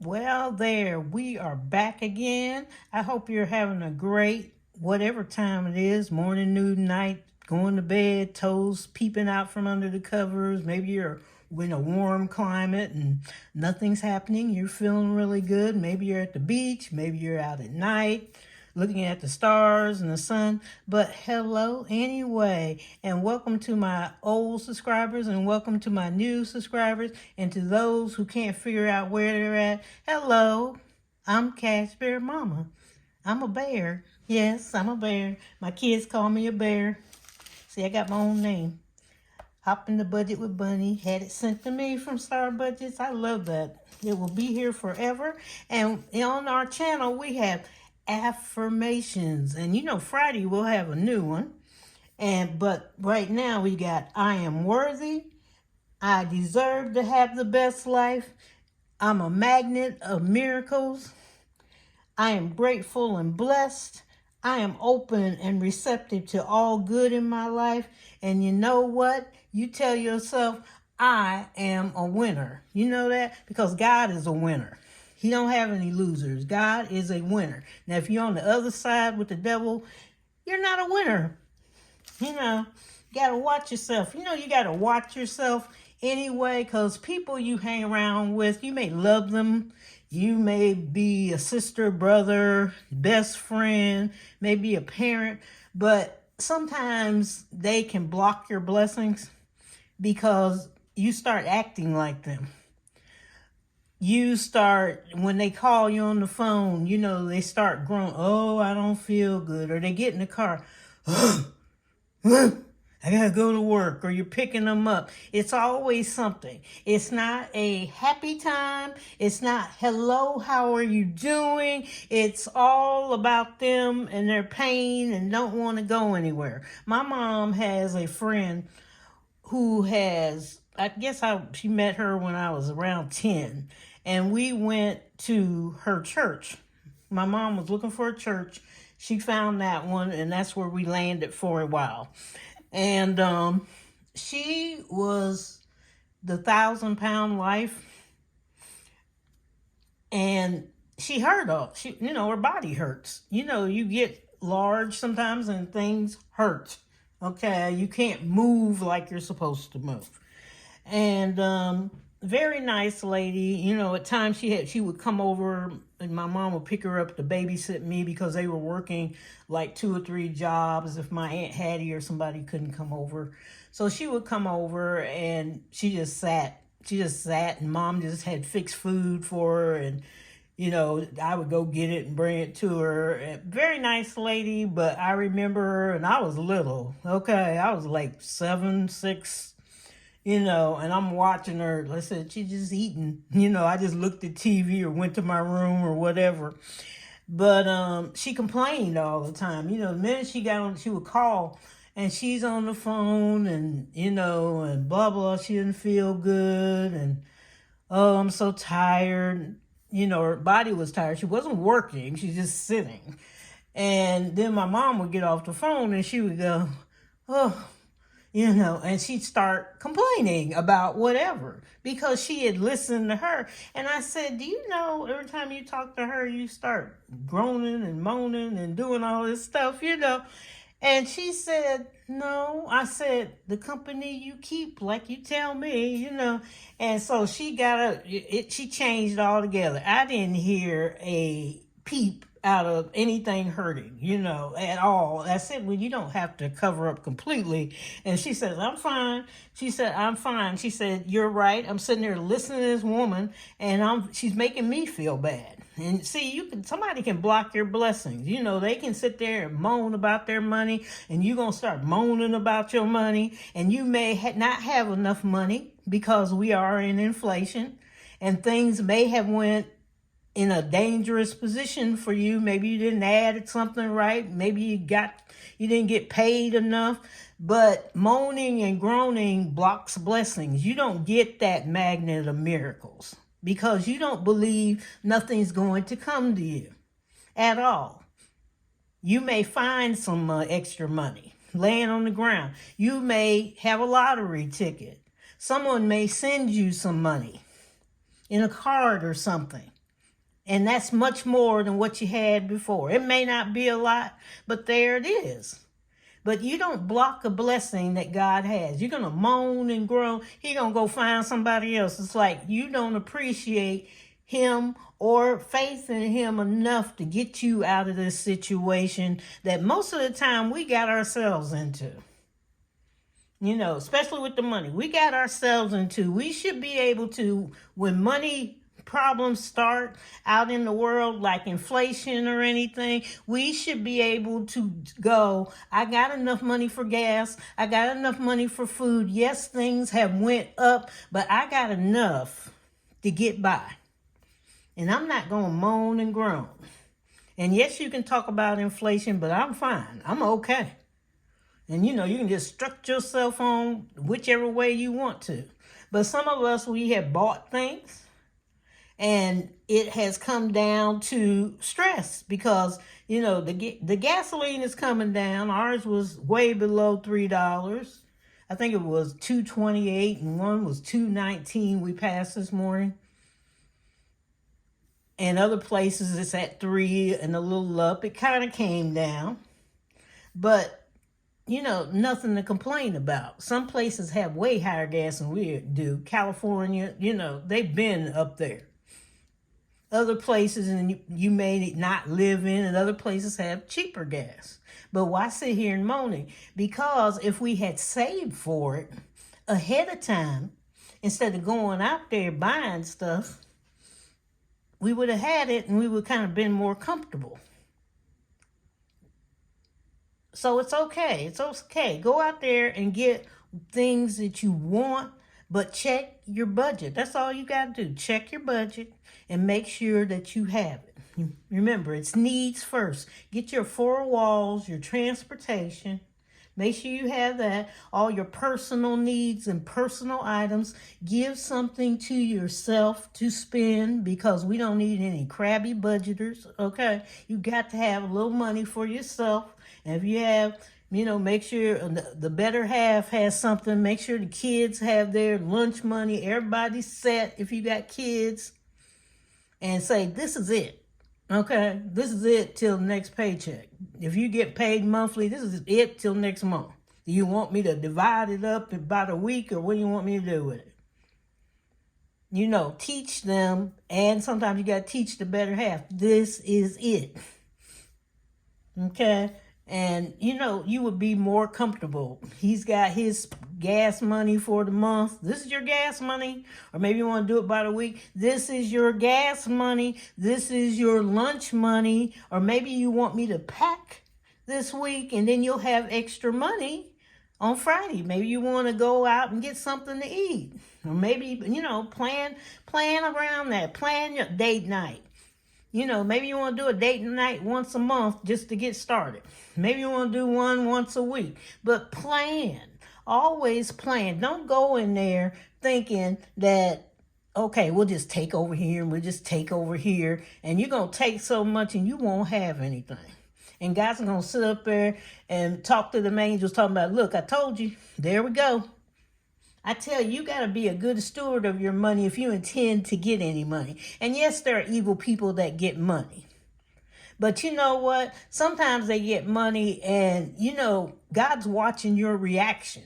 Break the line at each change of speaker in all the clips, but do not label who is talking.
Well, there, we are back again. I hope you're having a great, whatever time it is, morning, noon, night, going to bed, toes peeping out from under the covers. Maybe you're in a warm climate and nothing's happening. You're feeling really good. Maybe you're at the beach. Maybe you're out at night looking at the stars and the sun. But hello anyway, and welcome to my old subscribers and welcome to my new subscribers, and to those who can't figure out where they're at. Hello, I'm Cash Bear Mama. I'm a bear. Yes, I'm a bear. My kids call me a bear. See, I got my own name. Hop in the budget with Bunny. Had it sent to me from Star Budgets. I love that. It will be here forever. And on our channel, we have affirmations. And Friday we'll have a new one. But right now we got I am worthy. I deserve to have the best life. I'm a magnet of miracles. I am grateful and blessed. I am open and receptive to all good in my life. And you know what? You tell yourself, I am a winner. You know that? Because God is a winner. He don't have any losers. God is a winner. Now, if you're on the other side with the devil, you're not a winner. You got to watch yourself. You got to watch yourself anyway, because people you hang around with, you may love them. You may be a sister, brother, best friend, maybe a parent, but sometimes they can block your blessings because you start acting like them. You start, when they call you on the phone, they start groaning, oh, I don't feel good. Or they get in the car, I gotta go to work, or you're picking them up. It's always something. It's not a happy time. It's not, hello, how are you doing? It's all about them and their pain and don't want to go anywhere. My mom has a friend who has, she met her when I was around 10, and we went to her church. My mom was looking for a church. She found that one, and that's where we landed for a while. And she was the 1,000-pound life, and she hurt her body hurts. You get large sometimes and things hurt. Okay, you can't move like you're supposed to move. And very nice lady. At times she would come over and my mom would pick her up to babysit me because they were working like 2 or 3 jobs if my Aunt Hattie or somebody couldn't come over. So she would come over and she just sat and mom just had fixed food for her, and I would go get it and bring it to her. Very nice lady, but I remember her, and I was little. Okay, I was like 7, 6, and I'm watching her. I said, she's just eating. I just looked at TV or went to my room or whatever. But she complained all the time. The minute she got on, she would call, and she's on the phone, and, and blah, blah, she didn't feel good, and, oh, I'm so tired. Her body was tired. She wasn't working. She's just sitting. And then my mom would get off the phone, and she would go, oh, and she'd start complaining about whatever because she had listened to her. And I said, do you know, every time you talk to her, you start groaning and moaning and doing all this stuff, And she said, no. I said, the company you keep, like you tell me, And so she she changed altogether. I didn't hear a peep out of anything hurting, at all. I said, well, you don't have to cover up completely. And she says, I'm fine. She said, I'm fine. She said, you're right. I'm sitting there listening to this woman, and she's making me feel bad. And see, somebody can block your blessings. They can sit there and moan about their money, and you're going to start moaning about your money, and you may not have enough money because we are in inflation, and things may have went in a dangerous position for you. Maybe you didn't add something right. Maybe you didn't get paid enough. But moaning and groaning blocks blessings. You don't get that magnet of miracles because you don't believe nothing's going to come to you at all. You may find some extra money laying on the ground. You may have a lottery ticket. Someone may send you some money in a card or something. And that's much more than what you had before. It may not be a lot, but there it is. But you don't block a blessing that God has. You're going to moan and groan. He's going to go find somebody else. It's like you don't appreciate him or faith in him enough to get you out of this situation that most of the time we got ourselves into. You know, especially with the money we got ourselves into. We should be able to, when money problems start out in the world, like inflation or anything, we should be able to go, I got enough money for gas, I got enough money for food. Yes, things have went up, but I got enough to get by. And I'm not going to moan and groan. And yes, you can talk about inflation, but I'm fine. I'm okay. And you know, you can just strut yourself on whichever way you want to. But some of us, we have bought things and it has come down to stress because, you know, the gasoline is coming down. Ours was way below $3. I think it was $2.28 and one was $2.19 we passed this morning. And other places it's at $3 and a little up. It kind of came down. But you know, nothing to complain about. Some places have way higher gas than we do. California, you know, they've been up there. Other places, and you may not live in, and other places have cheaper gas. But why sit here and moaning? Because if we had saved for it ahead of time, instead of going out there buying stuff, we would have had it and we would kind of been more comfortable. So it's okay. It's okay. Go out there and get things that you want, but check your budget. That's all you got to do. Check your budget and make sure that you have it. Remember, it's needs first. Get your four walls, your transportation. Make sure you have that. All your personal needs and personal items. Give something to yourself to spend because we don't need any crabby budgeters, okay? You got to have a little money for yourself. And if you have, you know, make sure the better half has something. Make sure the kids have their lunch money. Everybody's set if you got kids. And say, this is it. Okay? This is it till next paycheck. If you get paid monthly, this is it till next month. Do you want me to divide it up about a week, or what do you want me to do with it? You know, teach them, and sometimes you got to teach the better half. This is it. Okay? And, you know, you would be more comfortable. He's got his gas money for the month. This is your gas money. Or maybe you want to do it by the week. This is your gas money. This is your lunch money. Or maybe you want me to pack this week and then you'll have extra money on Friday. Maybe you want to go out and get something to eat. Or maybe, you know, plan around that. Plan your date night. You know, maybe you want to do a date night once a month just to get started. Maybe you want to do one once a week. But plan. Always plan. Don't go in there thinking that, okay, we'll just take over here and we'll just take over here. And you're going to take so much and you won't have anything. And God's going to sit up there and talk to the angels talking about, look, I told you. There we go. I tell you, you got to be a good steward of your money if you intend to get any money. And yes, there are evil people that get money. But you know what? Sometimes they get money and, you know, God's watching your reaction.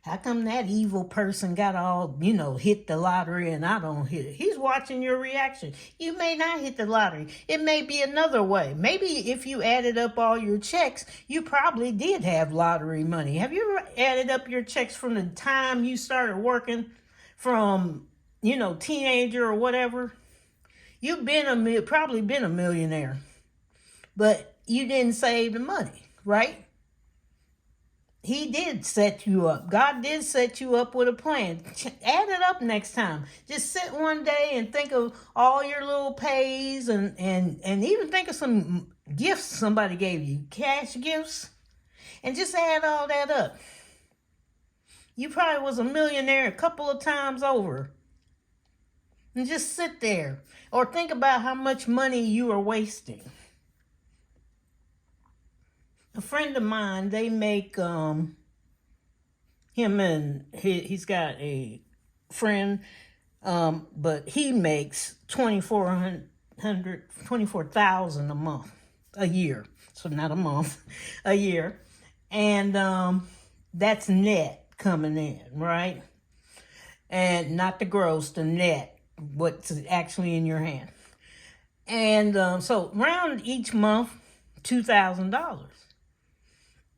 How come that evil person got all, you know, hit the lottery and I don't hit it? He's watching your reaction. You may not hit the lottery. It may be another way. Maybe if you added up all your checks, you probably did have lottery money. Have you ever added up your checks from the time you started working from, you know, teenager or whatever? You've been probably been a millionaire, but you didn't save the money, right? He did set you up. God did set you up with a plan. Add it up next time. Just sit one day and think of all your little pays and even think of some gifts somebody gave you, cash gifts, and just add all that up. You probably was a millionaire a couple of times over. And just sit there or think about how much money you are wasting. A friend of mine, they make, him and he's got a friend, but he makes $2,400 $24,000 a month, a year. So not a month, a year. And that's net coming in, right? And not the gross, the net, what's actually in your hand. And so around each month, $2,000.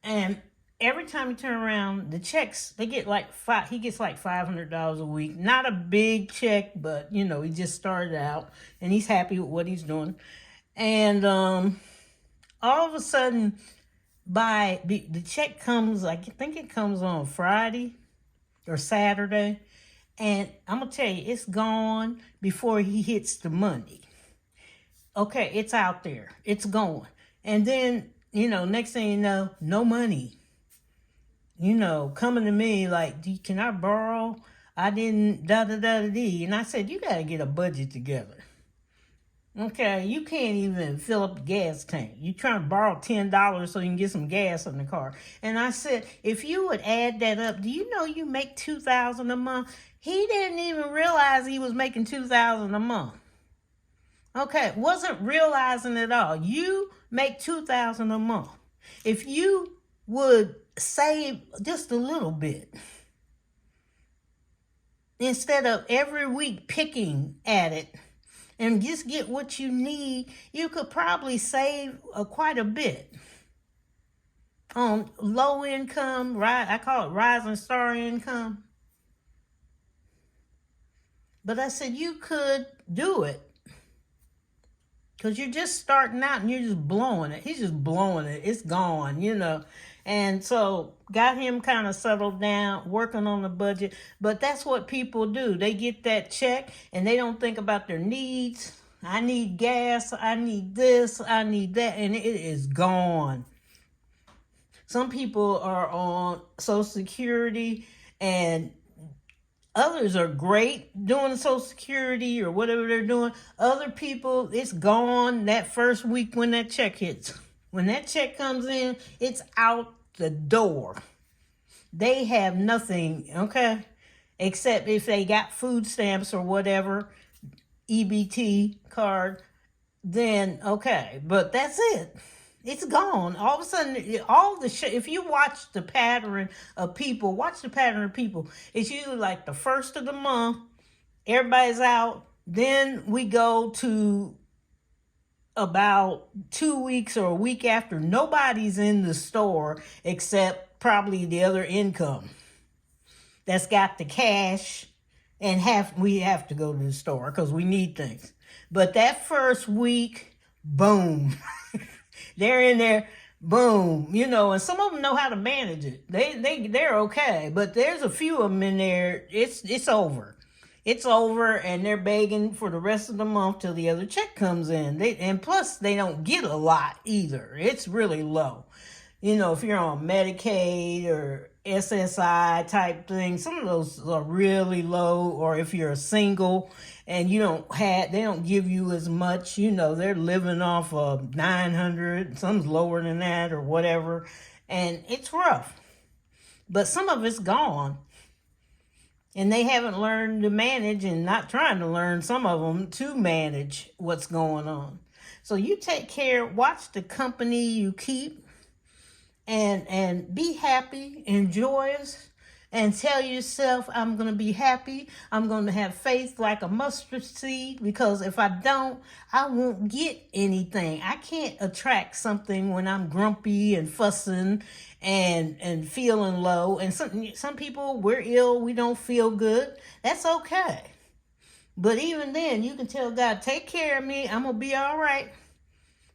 And every time you turn around, the checks, he gets like $500 a week. Not a big check, but he just started out and he's happy with what he's doing. And all of a sudden, the check comes, I think it comes on Friday or Saturday. And I'm going to tell you, it's gone before he hits the Monday. Okay, it's out there. It's going. And then, next thing you know, no money. Coming to me like, can I borrow? I didn't, da-da-da-da-dee. And I said, you got to get a budget together. Okay, you can't even fill up the gas tank. You trying to borrow $10 so you can get some gas in the car. And I said, if you would add that up, do you know you make $2,000 a month? He didn't even realize he was making $2,000 a month. Okay, wasn't realizing it all. You make $2,000 a month. If you would save just a little bit, instead of every week picking at it, and just get what you need, you could probably save quite a bit on low income, I call it rising star income. But I said you could do it because you're just starting out and you're just blowing it. He's just blowing it. It's gone, And so got him kind of settled down, working on the budget. But that's what people do. They get that check and they don't think about their needs. I need gas. I need this. I need that. And it is gone. Some people are on Social Security and others are great doing Social Security or whatever they're doing. Other people, it's gone that first week when that check hits. When that check comes in, it's out the door. They have nothing, okay, except if they got food stamps or whatever, EBT card, then okay. But that's it. It's gone. All of a sudden, if you watch the pattern of people, it's usually like the first of the month, everybody's out. Then we go to about 2 weeks or a week after, nobody's in the store except probably the other income that's got the cash, and we have to go to the store because we need things. But that first week, boom, they're in there, boom, and some of them know how to manage it. They're okay, but there's a few of them in there. It's over. It's over, and they're begging for the rest of the month till the other check comes in. And plus, they don't get a lot either. It's really low. If you're on Medicaid or SSI type thing, some of those are really low. Or if you're a single and they don't give you as much. They're living off of 900. Some's lower than that or whatever, and it's rough. But some of it's gone. And they haven't learned to manage and not trying to learn, some of them, to manage what's going on. So you take care, watch the company you keep, and be happy, enjoy it, and tell yourself, I'm going to be happy. I'm going to have faith like a mustard seed, because if I don't, I won't get anything. I can't attract something when I'm grumpy and fussing and feeling low. And some people, we're ill, we don't feel good. That's okay. But even then, you can tell God, take care of me. I'm going to be all right.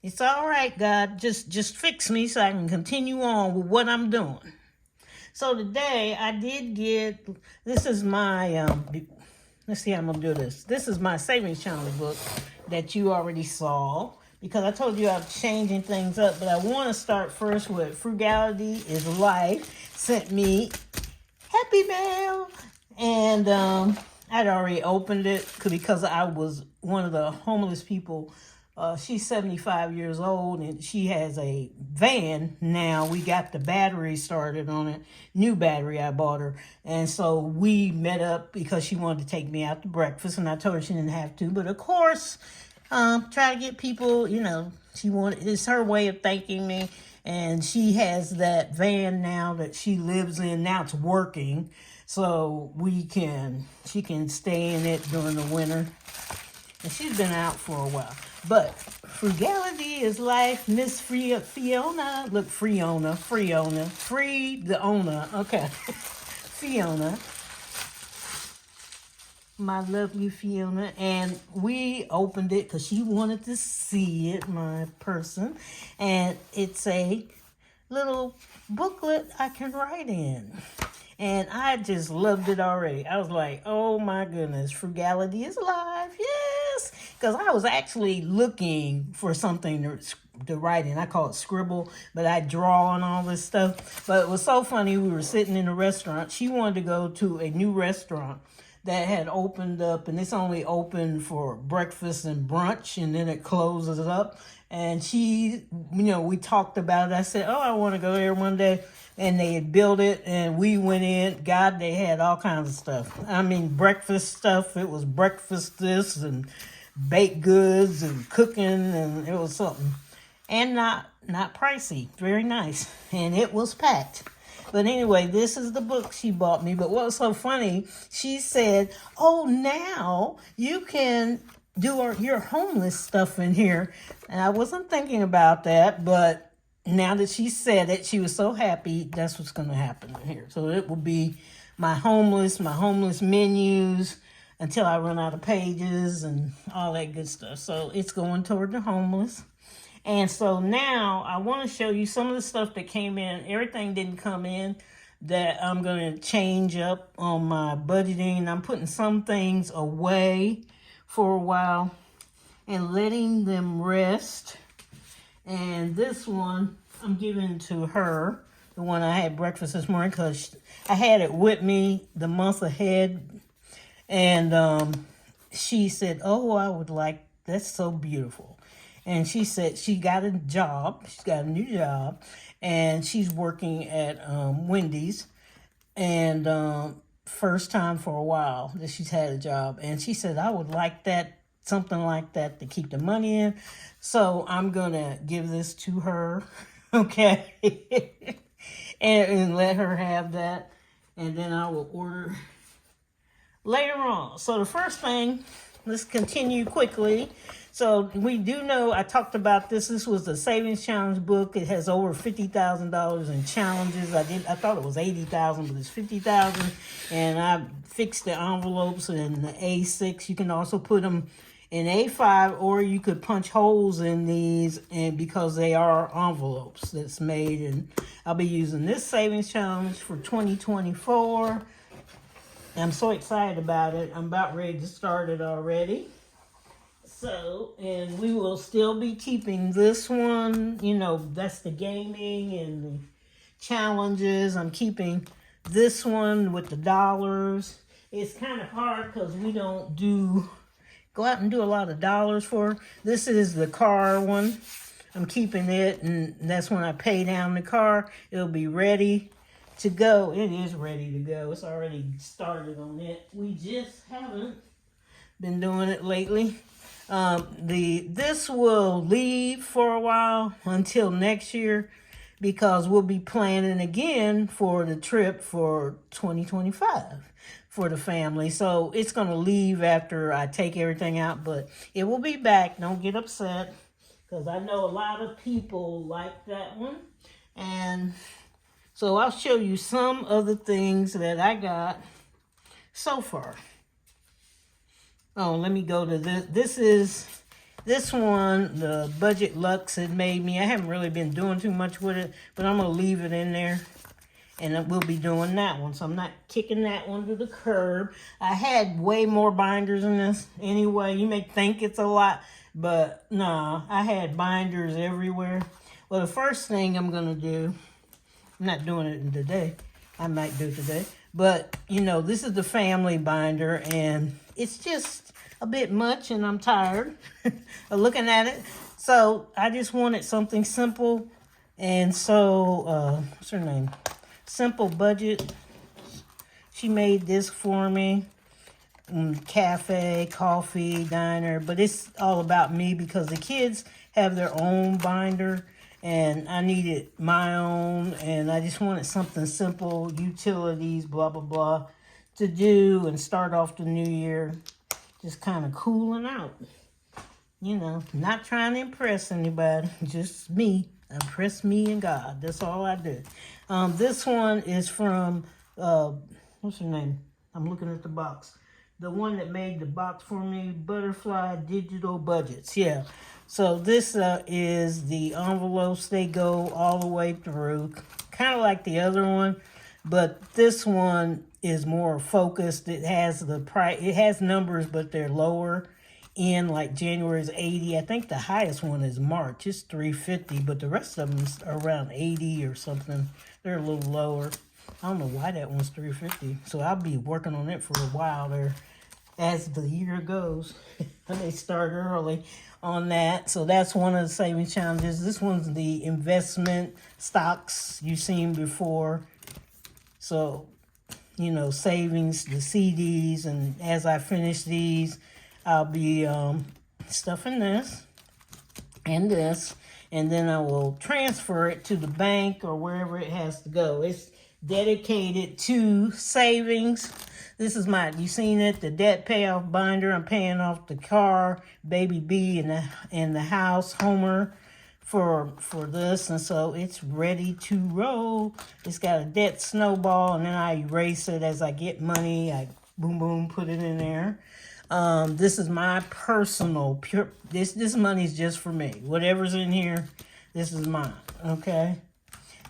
It's all right, God. Just fix me so I can continue on with what I'm doing. So today I did get, this is my, let's see how I'm going to do this. This is my savings channel book that you already saw, because I told you I'm changing things up. But I want to start first with Frugality is Life. Sent me Happy Mail. And I'd already opened it because I was one of the homeless people. She's 75 years old and she has a van now. We got the battery started on it. New battery I bought her. And so we met up because she wanted to take me out to breakfast, and I told her she didn't have to. But of course, try to get people, it's her way of thanking me. And she has that van now that she lives in. Now it's working. So she can stay in it during the winter. And she's been out for a while. But frugality is life, Miss Fiona. Look, free the owner. Okay. Fiona. My lovely Fiona. And we opened it because she wanted to see it, my person. And it's a little booklet I can write in. And I just loved it already. I was like, oh my goodness, frugality is life. Yes. Because I was actually looking for something to write in. I call it scribble, but I draw and all this stuff. But it was so funny. We were sitting in a restaurant. She wanted to go to a new restaurant that had opened up, and it's only open for breakfast and brunch, and then it closes up. And she, we talked about it. I said, oh, I want to go there one day. And they had built it, and we went in. God, they had all kinds of stuff. I mean, breakfast stuff. It was breakfast this and baked goods and cooking, and it was something. And not pricey. Very nice. And it was packed. But anyway, this is the book she bought me. But what was so funny, she said, oh, now you can do your homeless stuff in here. And I wasn't thinking about that, but now that she said it, she was so happy. That's what's going to happen in here. So it will be my homeless menus until I run out of pages and all that good stuff. So it's going toward the homeless. And so now I want to show you some of the stuff that came in. Everything didn't come in that I'm going to change up on my budgeting. I'm putting some things away for a while and letting them rest. And this one I'm giving to her, the one I had breakfast this morning, because I had it with me the month ahead. And she said, oh, I would like, that's so beautiful. And she said she got a job. She's got a new job. And she's working at Wendy's. And first time for a while that she's had a job. And she said, I would like that, something like that to keep the money in. So I'm going to give this to her, okay? and let her have that. And then I will order later on. So the first thing, let's continue quickly. So we do know, I talked about this. This was the Savings Challenge book. It has over $50,000 in challenges. I thought it was $80,000, but it's $50,000. And I fixed the envelopes in the A6. You can also put them in A5, or you could punch holes in these, and because they are envelopes that's made. And I'll be using this Savings Challenge for 2024. I'm so excited about it. I'm about ready to start it already. So, and we will still be keeping this one, that's the gaming and the challenges. I'm keeping this one with the dollars. It's kind of hard because we don't go out and do a lot of dollars for. This is the car one. I'm keeping it, and that's when I pay down the car. It'll be ready to go. It is ready to go. It's already started on it. We just haven't been doing it lately. This will leave for a while until next year, because we'll be planning again for the trip for 2025 for the family. So it's going to leave after I take everything out, but it will be back. Don't get upset, because I know a lot of people like that one. And so I'll show you some of the things that I got so far. Oh, let me go to this. This one, the Budget Luxe had made me. I haven't really been doing too much with it, but I'm going to leave it in there. And we'll be doing that one. So I'm not kicking that one to the curb. I had way more binders in this anyway. You may think it's a lot, but no, I had binders everywhere. Well, the first thing I'm going to do, I'm not doing it today. I might do it today. But, this is the family binder, and it's just a bit much, and I'm tired of looking at it. So I just wanted something simple. And so, what's her name? Simple Budget. She made this for me. cafe, coffee, diner, but it's all about me because the kids have their own binder and I needed my own, and I just wanted something simple, utilities, blah, blah, blah, to do and start off the new year just kind of cooling out. You know, not trying to impress anybody, just me. Impress me and God. That's all I do. This one is from, what's her name? I'm looking at the box. The one that made the box for me, Butterfly Digital Budgets. Yeah. So this is the envelopes. They go all the way through. Kind of like the other one, but this one is more focused. It has the price. It has numbers, but they're lower. In like January's 80. I think the highest one is March. It's 350, but the rest of them are around 80 or something. They're a little lower. I don't know why that one's 350. So I'll be working on it for a while there as the year goes. They start early on that. So that's one of the savings challenges. This one's the investment stocks you've seen before. So, you know, savings, the CDs, and as I finish these, I'll be stuffing this, and then I will transfer it to the bank or wherever it has to go. It's dedicated to savings. This is you seen it, the debt payoff binder. I'm paying off the car, baby B, and the house, Homer, for this, and so it's ready to roll. It's got a debt snowball, and then I erase it as I get money. I boom, boom, put it in there. This is my personal pure. This money's just for me. Whatever's in here, this is mine. Okay.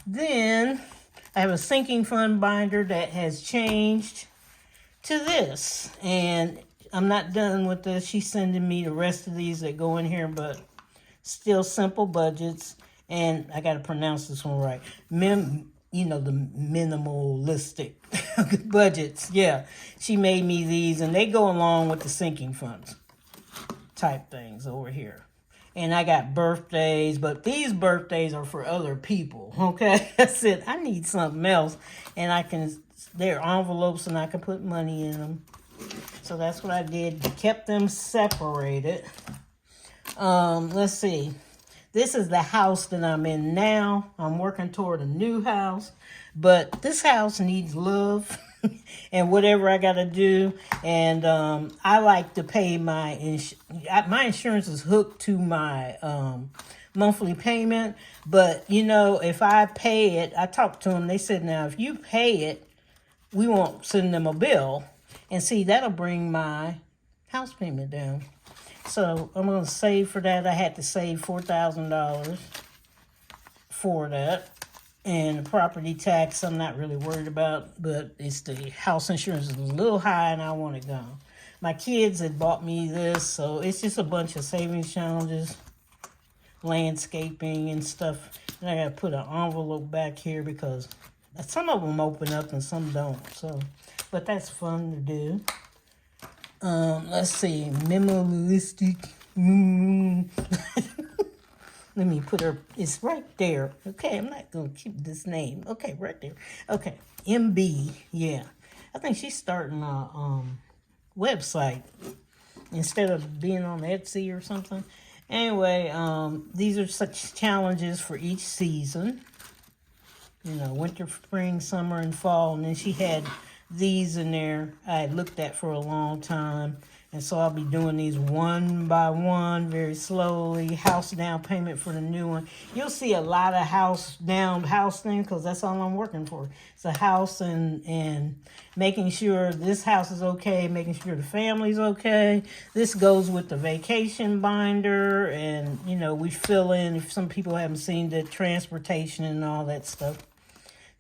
Then I have a sinking fund binder that has changed to this, and I'm not done with this. She's sending me the rest of these that go in here, but still simple budgets. And I got to pronounce this one right. You know, the minimalistic budgets. Yeah, she made me these, and they go along with the sinking funds type things over here. And I got birthdays, but these birthdays are for other people, okay? I said, I need something else, and they're envelopes, and I can put money in them. So that's what I did. Kept them separated. Let's see. This is the house that I'm in now. I'm working toward a new house, but this house needs love and whatever I got to do. And I like to pay my insurance is hooked to my monthly payment. But, you know, if I pay it, I talked to them. They said, now, if you pay it, we won't send them a bill. And see, that'll bring my house payment down. So I'm going to save for that. I had to save $4,000 for that. And the property tax, I'm not really worried about, but it's the house insurance is a little high and I want it gone. My kids had bought me this, so it's just a bunch of savings challenges, landscaping and stuff. And I got to put an envelope back here because some of them open up and some don't. So, but that's fun to do. Let's see, minimalistic. Let me put her, it's right there. Okay, I'm not going to keep this name. Okay, right there. Okay, MB, yeah. I think she's starting a website instead of being on Etsy or something. Anyway, these are such challenges for each season. You know, winter, spring, summer, and fall. And then she had these in there I had looked at for a long time, and so I'll be doing these one by one, very slowly. House down payment for the new one. You'll see a lot of house things because that's all I'm working for. It's a house and making sure this house is okay, making sure the family's okay. This goes with the vacation binder, and you know, we fill in if some people haven't seen the transportation and all that stuff.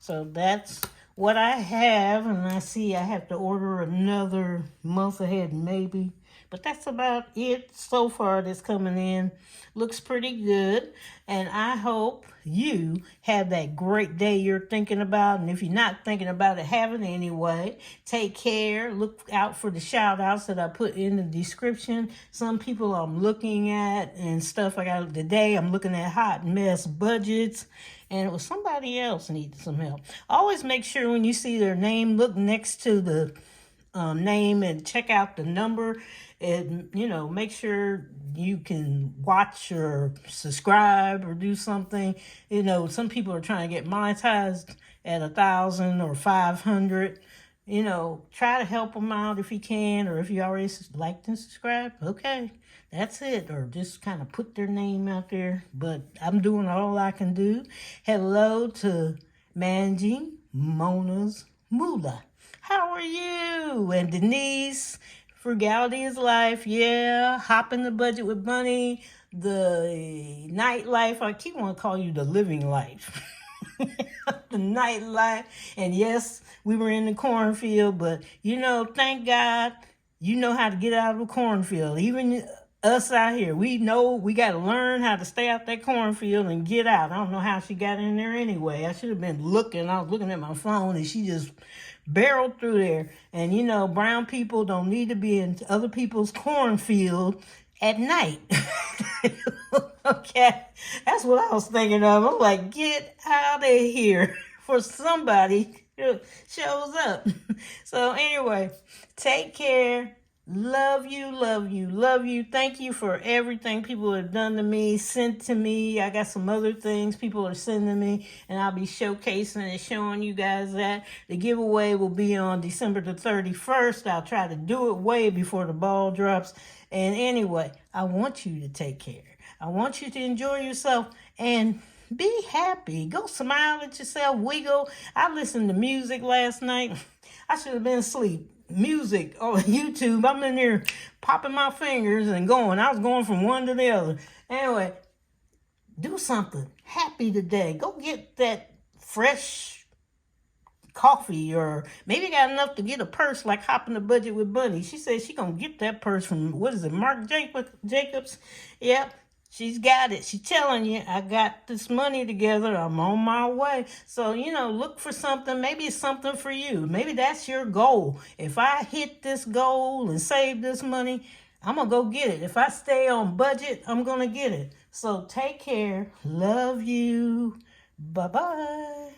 So that's what I have, and I see I have to order another month ahead maybe. But that's about it so far that's coming in. Looks pretty good. And I hope you have that great day you're thinking about. And if you're not thinking about it, have it anyway. Take care. Look out for the shout outs that I put in the description. Some people I'm looking at and stuff. Today I'm looking at hot mess budgets. And it was somebody else needed some help. Always make sure when you see their name, look next to the name and check out the number, and make sure you can watch or subscribe or do something. Some people are trying to get monetized at 1,000 or 500. Try to help them out if you can, or if you already liked and subscribed, okay, that's it. Or just kind of put their name out there. But I'm doing all I can do. Hello to Manji, Mona's Moolah. How are you? And Denise, Frugality is Life. Yeah, Hopping the Budget with Bunny. The Nightlife. I keep wanting to call you the Living Life. The Nightlife. And yes, we were in the cornfield, but thank God you know how to get out of the cornfield. Even us out here, we know we got to learn how to stay out that cornfield and get out. I don't know how she got in there anyway. I should have been looking. I was looking at my phone and she just barreled through there. And brown people don't need to be in other people's cornfield at night. Okay, that's what I was thinking of. I'm like, get out of here for somebody shows up. So anyway, take care. Love you, love you, love you. Thank you for everything people have done to me, sent to me. I got some other things people are sending me, and I'll be showcasing and showing you guys that. The giveaway will be on December the 31st. I'll try to do it way before the ball drops. And anyway, I want you to take care. I want you to enjoy yourself and be happy. Go smile at yourself, wiggle. I listened to music last night. I should have been asleep. Music on YouTube. I'm in there popping my fingers and going. I was going from one to the other. Anyway, do something happy today. Go get that fresh coffee, or maybe got enough to get a purse like Hopping the Budget with Bunny. She said she gonna get that purse from, what is it, Marc Jacobs? Yep. She's got it. She's telling you, I got this money together. I'm on my way. So, look for something. Maybe it's something for you. Maybe that's your goal. If I hit this goal and save this money, I'm going to go get it. If I stay on budget, I'm going to get it. So take care. Love you. Bye-bye.